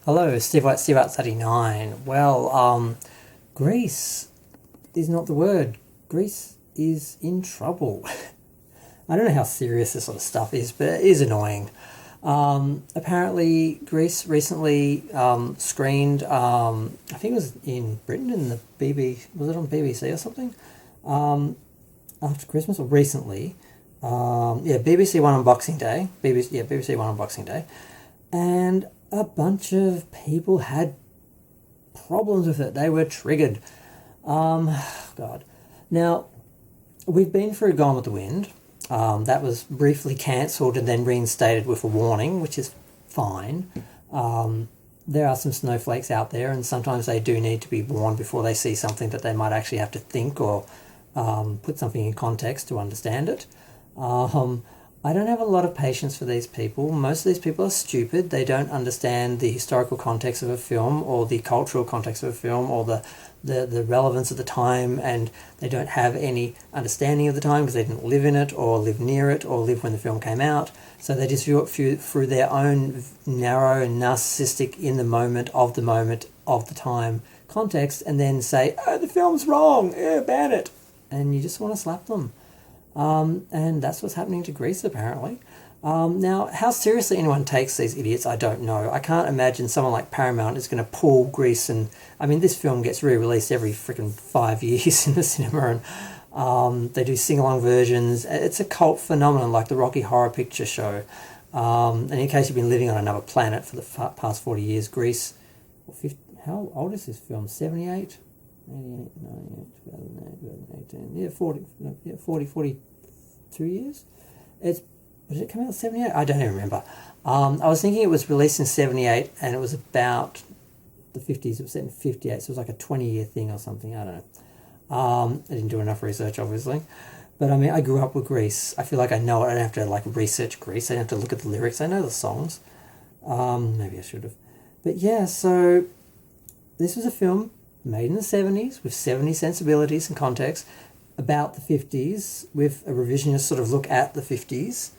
Hello, Steve White, Steve Out 39. Greece is not the word. Greece is in trouble. I don't know how serious this sort of stuff is, but it is annoying. Apparently, Greece recently screened, I think it was in Britain, in the was it on BBC or something? After Christmas or recently. BBC One on Boxing Day. BBC One on Boxing Day. And a bunch of people had problems with it. They were triggered. God. Now, we've been through Gone with the Wind. That was briefly cancelled and then reinstated with a warning, which is fine. There are some snowflakes out there, and sometimes they do need to be warned before they see something that they might actually have to think or put something in context to understand it. I don't have a lot of patience for these people. Most of these people are stupid. They don't understand the historical context of a film or the cultural context of a film or the relevance of the time, and they don't have any understanding of the time because they didn't live in it or live near it or live when the film came out. So they just view it through their own narrow and narcissistic in the moment of the time context, and then say, oh, the film's wrong, ban it. And you just want to slap them. And that's what's happening to Greece, apparently. Now, how seriously anyone takes these idiots, I don't know. I can't imagine someone like Paramount is going to pull Greece and... I mean, this film gets re-released every freaking 5 years in the cinema, and they do sing-along versions. It's a cult phenomenon, like the Rocky Horror Picture Show. And in case you've been living on another planet for the past 40 years, Greece... how old is this film? 78? 88, 98, 2018, 42 years? Did it come out in 78? I don't even remember. I was thinking it was released in 78 and it was about the 50s. It was set in 58, so it was like a 20-year thing or something. I don't know. I didn't do enough research, obviously. But I mean, I grew up with Greece. I feel like I know it. I don't have to like research Greece. I don't have to look at the lyrics. I know the songs. Maybe I should have. But yeah, so this was a film made in the 70s with 70s sensibilities and context about the 50s with a revisionist sort of look at the 50s,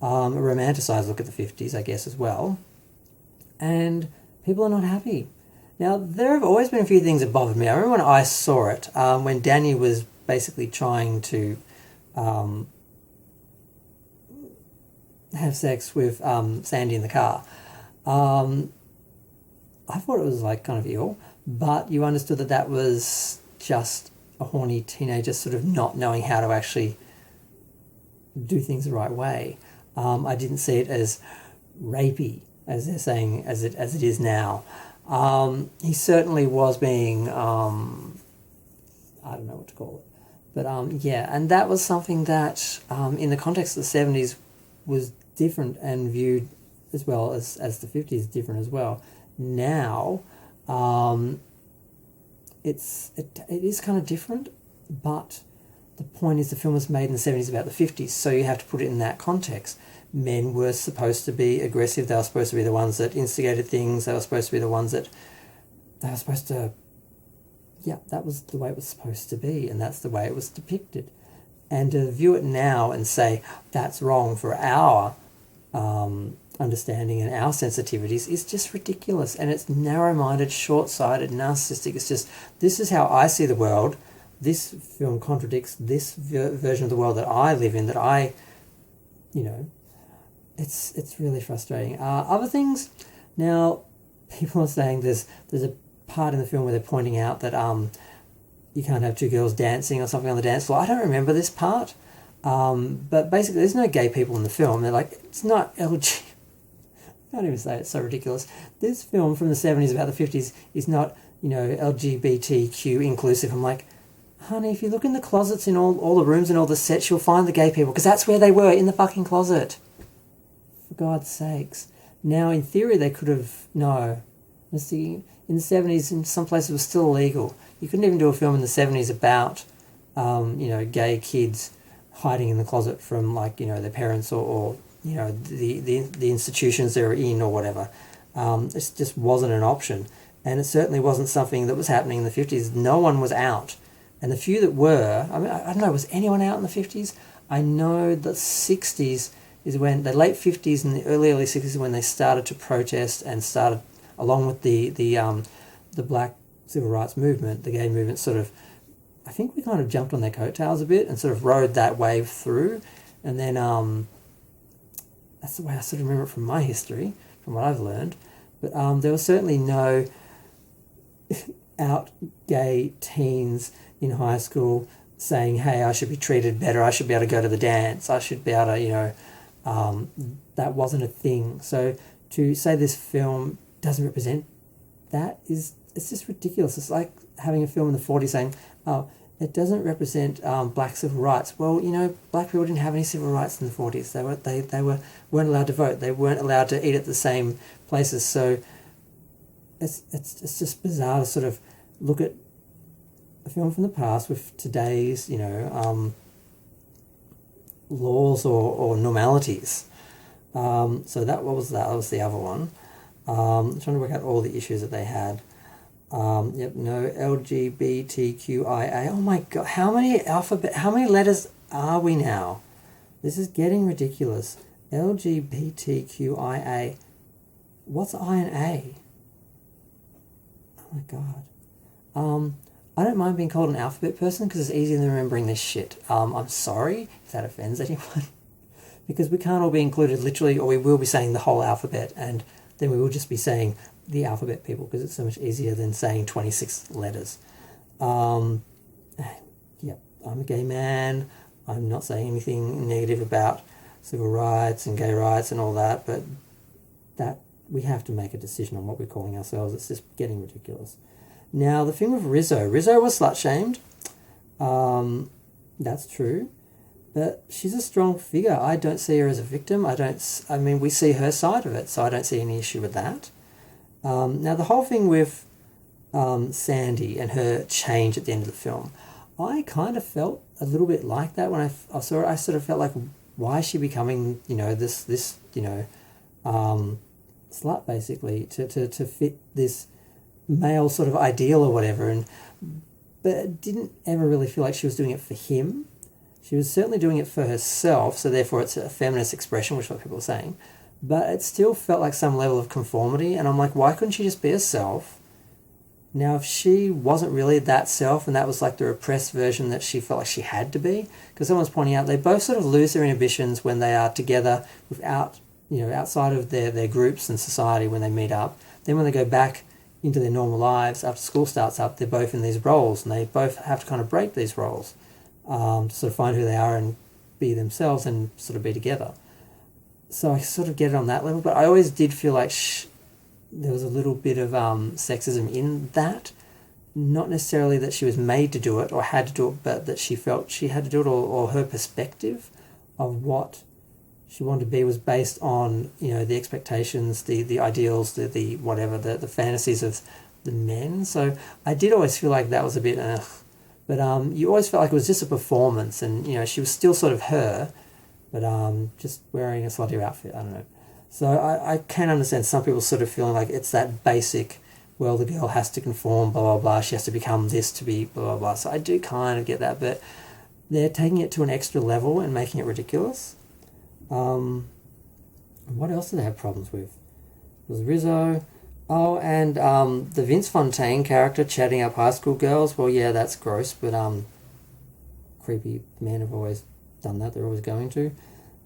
a romanticised look at the 50s, I guess, as well. And people are not happy. Now, there have always been a few things that bothered me. I remember when I saw it, when Danny was basically trying to have sex with Sandy in the car. I thought it was like kind of ill, but you understood that that was just a horny teenager sort of not knowing how to actually do things the right way. I didn't see it as rapey, as they're saying, as it is now. He certainly was being, I don't know what to call it. But yeah, and that was something that in the context of the 70s was different and viewed as well as the 50s different as well. Now, it is kind of different, but the point is the film was made in the 70s about the 50s, so you have to put it in that context. Men were supposed to be aggressive, they were supposed to be the ones that instigated things, they were supposed to be the ones that... They were supposed to... Yeah, that was the way it was supposed to be, and that's the way it was depicted. And to view it now and say, that's wrong for our understanding and our sensitivities is just ridiculous, and it's narrow-minded, short-sighted, narcissistic. It's just, this is how I see the world. This film contradicts this version of the world that I live in, that I, it's really frustrating. Other things, now, people are saying there's a part in the film where they're pointing out that you can't have two girls dancing or something on the dance floor. I don't remember this part, but basically there's no gay people in the film. They're like, it's not LG... I can't even say it, it's so ridiculous. This film from the 70s about the 50s is not, LGBTQ inclusive. I'm like, honey, if you look in the closets in all the rooms and all the sets, you'll find the gay people, because that's where they were, in the fucking closet. For God's sakes. Now, in theory, they could have... No. Let's see, in the 70s, in some places, it was still illegal. You couldn't even do a film in the 70s about, gay kids hiding in the closet from, their parents or the institutions they're in or whatever. It just wasn't an option. And it certainly wasn't something that was happening in the 50s. No one was out. And the few that were, I don't know, was anyone out in the 50s? I know the 60s is when, the late 50s and the early 60s is when they started to protest and started along with the Black civil rights movement, the gay movement sort of, I think we kind of jumped on their coattails a bit and sort of rode that wave through. And then that's the way I sort of remember it from my history, from what I've learned. But there was certainly no out gay teens in high school saying, hey, I should be treated better, I should be able to go to the dance, I should be able to, that wasn't a thing. So to say this film doesn't represent that it's just ridiculous. It's like having a film in the 40s saying, oh, it doesn't represent black civil rights. Well, black people didn't have any civil rights in the 40s. They weren't allowed to vote. They weren't allowed to eat at the same places. So it's just bizarre to sort of look at a film from the past with today's, laws or normalities. So what was that? That was the other one. I'm trying to work out all the issues that they had. No LGBTQIA. Oh my god, how many letters are we now? This is getting ridiculous. LGBTQIA. What's I and A? Oh my god. I don't mind being called an alphabet person because it's easier than remembering this shit. I'm sorry if that offends anyone. Because we can't all be included literally, or we will be saying the whole alphabet, and then we will just be saying the alphabet people because it's so much easier than saying 26 letters. I'm a gay man. I'm not saying anything negative about civil rights and gay rights and all that, but that we have to make a decision on what we're calling ourselves. It's just getting ridiculous. Now, the thing with Rizzo was slut-shamed. That's true. But she's a strong figure. I don't see her as a victim. We see her side of it, so I don't see any issue with that. Now, the whole thing with Sandy and her change at the end of the film, I kind of felt a little bit like that when I saw it. I sort of felt like, why is she becoming, this slut, basically, to fit this male sort of ideal or whatever. But it didn't ever really feel like she was doing it for him. She was certainly doing it for herself, so therefore it's a feminist expression, which is what people are saying. But it still felt like some level of conformity, and I'm like, why couldn't she just be herself? Now, if she wasn't really that self, and that was like the repressed version that she felt like she had to be, because someone's pointing out they both sort of lose their inhibitions when they are together without, outside of their groups and society when they meet up. Then when they go back into their normal lives after school starts up, they're both in these roles, and they both have to kind of break these roles. To sort of find who they are and be themselves and sort of be together. So I sort of get it on that level, but I always did feel like there was a little bit of sexism in that. Not necessarily that she was made to do it or had to do it, but that she felt she had to do it, or her perspective of what she wanted to be was based on, the expectations, the ideals, the whatever, the fantasies of the men. So I did always feel like that was a bit But you always felt like it was just a performance, and she was still sort of her, but just wearing a slutty outfit. I don't know. So I can understand some people sort of feeling like it's that basic, well, the girl has to conform, blah blah blah. She has to become this to be blah blah blah. So I do kind of get that, but they're taking it to an extra level and making it ridiculous. What else did they have problems with? There was Rizzo. Oh, and the Vince Fontaine character chatting up high school girls. Well, yeah, that's gross, but creepy men have always done that. They're always going to.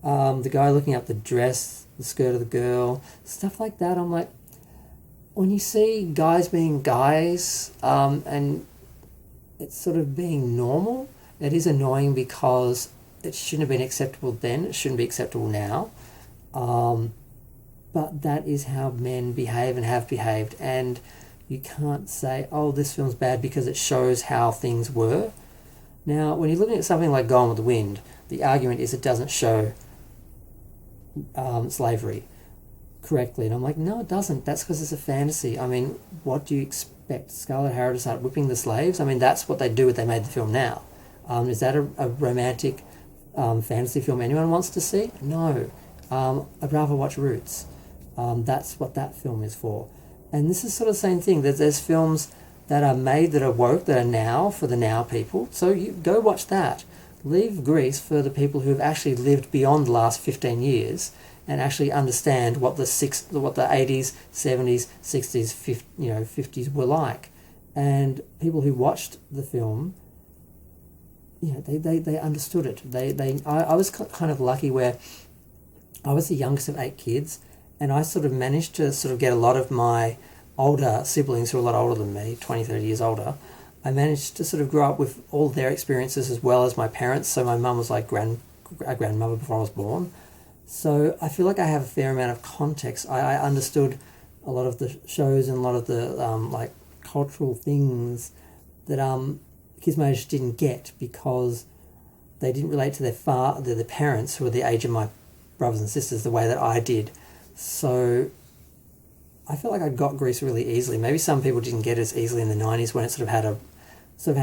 The guy looking up the dress, the skirt of the girl, stuff like that. I'm like, when you see guys being guys, and it's sort of being normal, it is annoying because it shouldn't have been acceptable then. It shouldn't be acceptable now. But that is how men behave and have behaved, and you can't say, oh, this film's bad because it shows how things were. Now, when you're looking at something like Gone with the Wind, the argument is it doesn't show slavery correctly, and I'm like, no, it doesn't. That's because it's a fantasy. I mean, what do you expect? Scarlett O'Hara to start whipping the slaves? I mean, that's what they do if they made the film now. Is that a romantic fantasy film anyone wants to see? No. I'd rather watch Roots. That's what that film is for. And this is sort of the same thing. There's films that are made that are woke, that are now for the now people. So you go watch that. Leave Grease for the people who have actually lived beyond the last 15 years and actually understand what the 80s, 70s, 60s, 50s were like. And people who watched the film, they understood it. I was kind of lucky where I was the youngest of 8 kids, and I sort of managed to sort of get a lot of my older siblings who are a lot older than me, 20, 30 years older. I managed to sort of grow up with all their experiences as well as my parents. So my mum was like a grandmother before I was born. So I feel like I have a fair amount of context. I understood a lot of the shows and a lot of the like cultural things that kids my age didn't get because they didn't relate to their parents who were the age of my brothers and sisters the way that I did. So I feel like I got Grease really easily. Maybe some people didn't get it as easily in the 90s when it sort of had a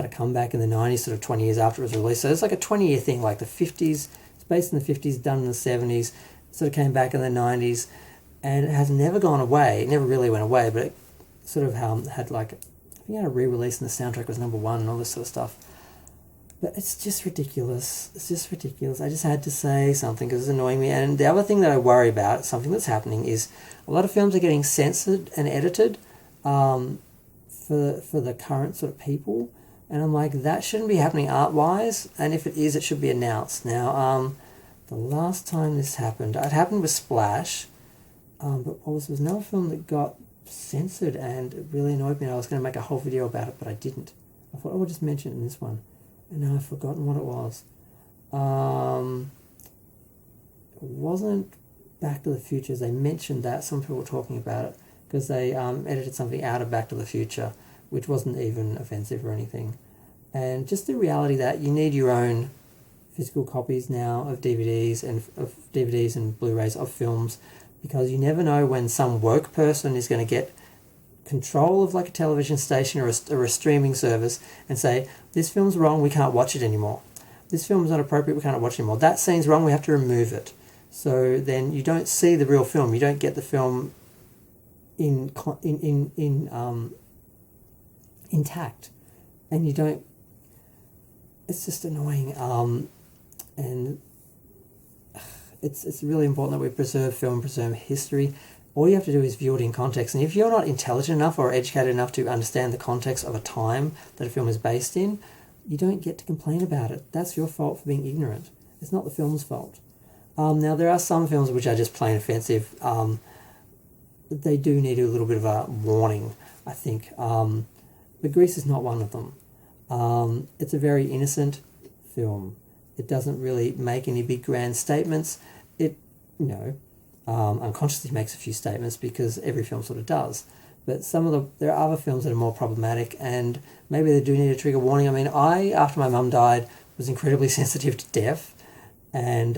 comeback in the 90s, sort of 20 years after it was released. So it's like a 20-year thing, like the 50s. It's based in the 50s, done in the 70s, sort of came back in the 90s, and it has never gone away. It never really went away, but it sort of had like, I think it had a re-release and the soundtrack was #1 and all this sort of stuff. But it's just ridiculous. It's just ridiculous. I just had to say something because it's annoying me. And the other thing that I worry about, something that's happening, is a lot of films are getting censored and edited for the current sort of people. And I'm like, that shouldn't be happening art-wise. And if it is, it should be announced. Now, the last time this happened, it happened with Splash. But there was another film that got censored and it really annoyed me. I was going to make a whole video about it, but I didn't. I thought I would just mention it in this one. And now I've forgotten what it was. It wasn't Back to the Future. They mentioned that. Some people were talking about it because they edited something out of Back to the Future, which wasn't even offensive or anything. And just the reality that you need your own physical copies now of DVDs and Blu-rays of films, because you never know when some woke person is going to get control of like a television station or a streaming service and say, this film's wrong, we can't watch it anymore. This film's not appropriate, we can't watch it anymore. That scene's wrong, we have to remove it. So then you don't see the real film. You don't get the film intact, and you don't. It's just annoying. And it's really important that we preserve film, preserve history. All you have to do is view it in context. And if you're not intelligent enough or educated enough to understand the context of a time that a film is based in, you don't get to complain about it. That's your fault for being ignorant. It's not the film's fault. Now, there are some films which are just plain offensive. They do need a little bit of a warning, I think. But Grease is not one of them. It's a very innocent film. It doesn't really make any big grand statements. It, unconsciously makes a few statements because every film sort of does. But there are other films that are more problematic, and maybe they do need a trigger warning. I mean, after my mum died, was incredibly sensitive to death, and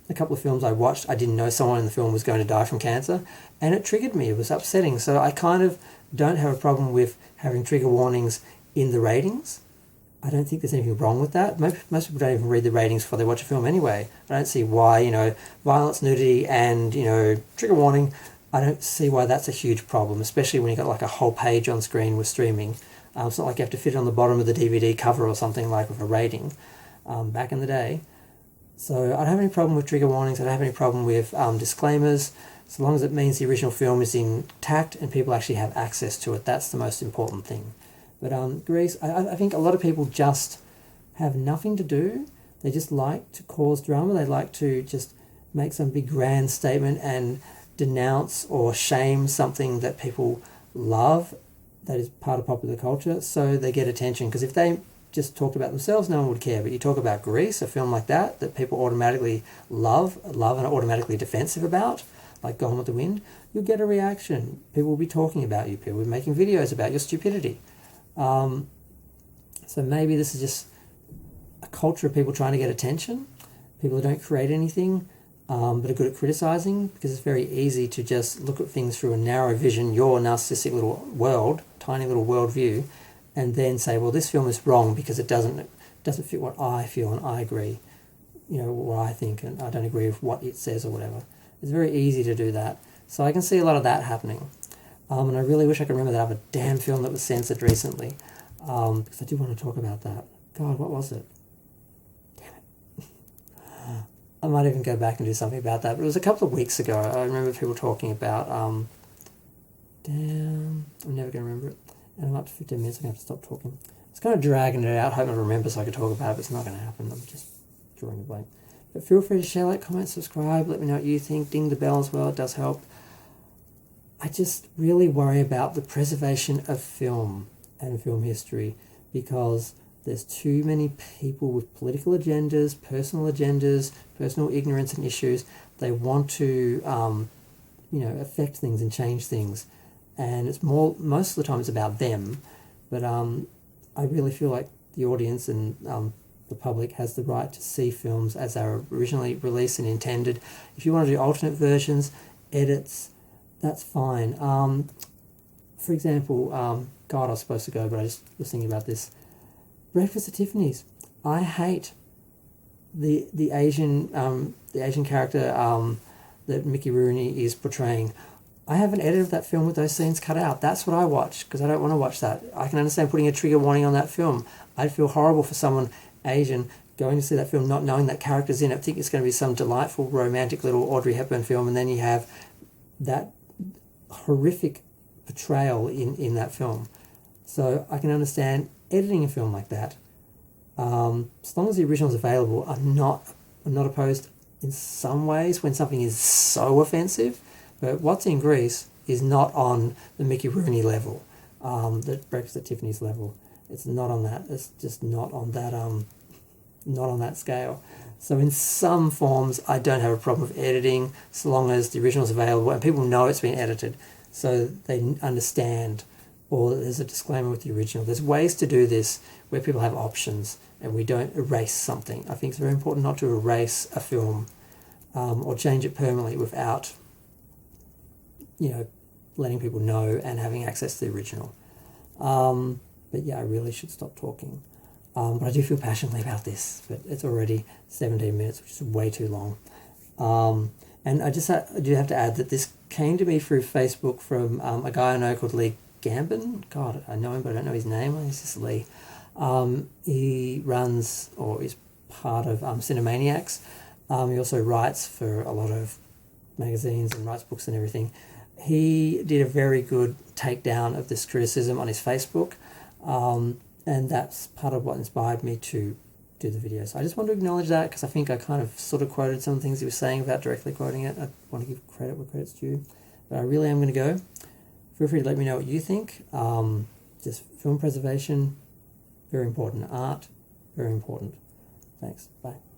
a couple of films I watched, I didn't know someone in the film was going to die from cancer, and it triggered me. It was upsetting. So I kind of don't have a problem with having trigger warnings in the ratings. I don't think there's anything wrong with that. Most people don't even read the ratings before they watch a film anyway. I don't see why, violence, nudity, and, trigger warning, I don't see why that's a huge problem, especially when you've got like a whole page on screen with streaming. It's not like you have to fit it on the bottom of the DVD cover or something like with a rating back in the day. So I don't have any problem with trigger warnings. I don't have any problem with disclaimers, so long as it means the original film is intact and people actually have access to it. That's the most important thing. But Grease, I think a lot of people just have nothing to do. They just like to cause drama. They like to just make some big grand statement and denounce or shame something that people love that is part of popular culture, so they get attention. Because if they just talked about themselves, no one would care. But you talk about Grease, a film like that people automatically love and are automatically defensive about, like Gone with the Wind, you'll get a reaction. People will be talking about you. People will be making videos about your stupidity. So maybe this is just a culture of people trying to get attention, people who don't create anything, but are good at criticizing, because it's very easy to just look at things through a narrow vision, your narcissistic little world, tiny little world view, and then say, well, this film is wrong because it doesn't fit what I feel and I agree, what I think, and I don't agree with what it says or whatever. It's very easy to do that. So I can see a lot of that happening. And I really wish I could remember that other damn film that was censored recently, because I do want to talk about that. God, what was it? Damn it. might even go back and do something about that. But it was a couple of weeks ago. I remember people talking about, damn, I'm never going to remember it. And I'm up to 15 minutes, I'm going to have to stop talking. I was kind of dragging it out, hoping I remember so I could talk about it, but it's not going to happen. I'm just drawing a blank. But feel free to share, like, comment, subscribe, let me know what you think. Ding the bell as well, it does help. I just really worry about the preservation of film and film history, because there's too many people with political agendas, personal ignorance and issues. They want to, affect things and change things. And it's most of the time it's about them. But I really feel like the audience and the public has the right to see films as they were originally released and intended. If you want to do alternate versions, edits, that's fine. For example, God, I was supposed to go, but I just was thinking about this. Breakfast at Tiffany's. I hate the Asian character that Mickey Rooney is portraying. I have an edit of that film with those scenes cut out. That's what I watch, because I don't want to watch that. I can understand putting a trigger warning on that film. I'd feel horrible for someone Asian going to see that film not knowing that character's in it, think it's going to be some delightful romantic little Audrey Hepburn film, and then you have that horrific portrayal in that film. So I can understand editing a film like that. As long as the original is available, I'm not opposed in some ways when something is so offensive. But What's in Grease is not on the Mickey Rooney level, the Breakfast at Tiffany's level. It's not on that. It's just not on that. Not on that scale. So in some forms, I don't have a problem with editing, so long as the original is available and people know it's been edited, so they understand. Or there's a disclaimer with the original. There's ways to do this where people have options and we don't erase something. I think it's very important not to erase a film or change it permanently without, letting people know and having access to the original. But yeah, I really should stop talking. But I do feel passionately about this, but it's already 17 minutes, which is way too long. And I do have to add that this came to me through Facebook from a guy I know called Lee Gambin. God, I know him, but I don't know his name. It's just Lee. He runs, or is part of Cinemaniacs. He also writes for a lot of magazines and writes books and everything. He did a very good takedown of this criticism on his Facebook, and that's part of what inspired me to do the video. So I just want to acknowledge that, because I think I kind of sort of quoted some things he was saying without directly quoting it. I want to give credit where credit's due. But I really am going to go. Feel free to let me know what you think. Just film preservation, very important. Art, very important. Thanks. Bye.